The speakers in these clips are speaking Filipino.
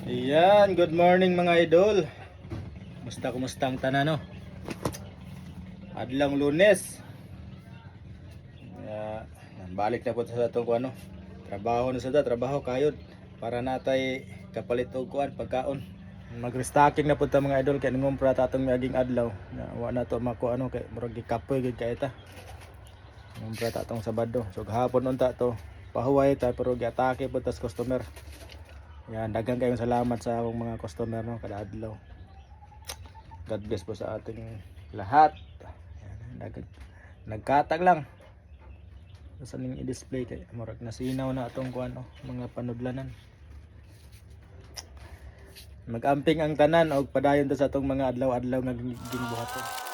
Ayan, good morning mga idol. Kumusta ang tanan no? Adlang Lunes. Balik na po sa atong ano. Trabaho na sada, trabaho kayod para natay kapalit og kuan pagkaon. Mag-restocking na po ta mga idol kay ngumpra ta atong miaging adlaw. Wa na to mako ano kay murag gikapoy gid kay ta. Ngumpra ta atong Sabado. So gahapon unta to. Pahuway ta pero giatake po tas customer. Yan, daghang kayong salamat sa akong mga customer no kada adlaw. God bless po sa ating lahat. Yan, nagkatag lang. Sa ning i-display kay murag nasinaw na atong kuan no, mga panudlanan. Mag-amping ang tanan og padayon ta sa atong mga adlaw-adlaw nga gingbuhaton.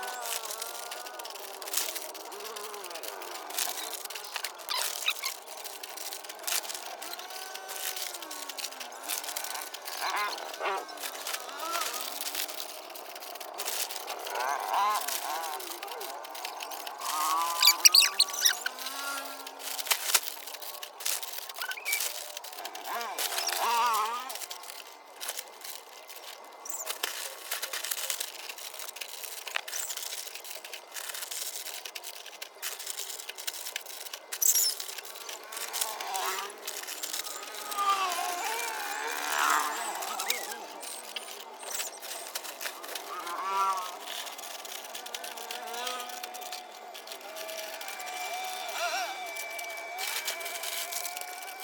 Mukhaon ba?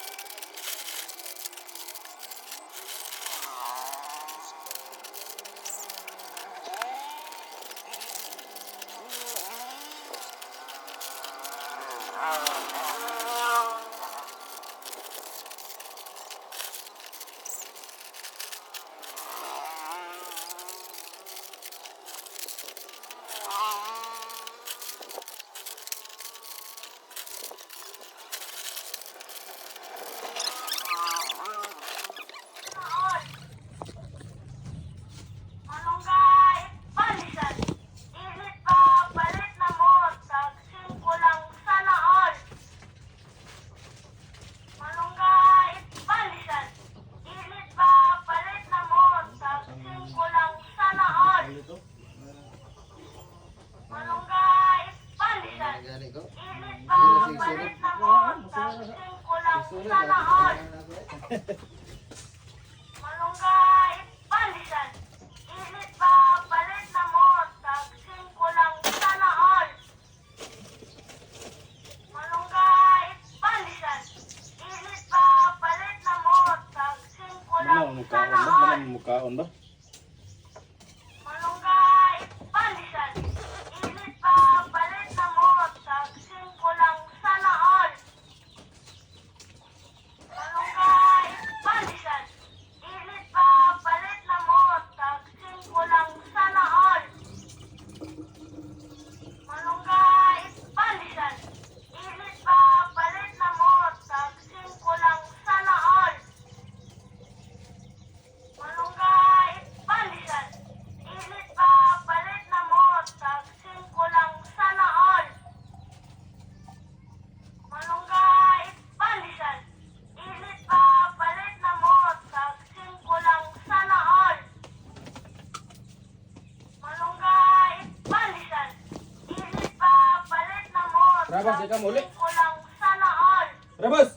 Malunggay, palisan. Init pa, palit na mo. Tagsin ko lang sana all. Malunggay, palisan. Init pa, palit na mo. Tagsin ko lang sana all. Malunggay, palisan. Init pa, palit na mo. Tagsin ko lang sana all. Malunggay, palisan. Init pa, palit na mo. Tagsin ko lang sana all. Malunggay, palisan. Init pa, palit na mo. Tagsin ko lang sana all. Malunggay, palisan. Init pa, palit na mo. Rabas, ikaw muli. Tagsin ko lang sana all. Rabas!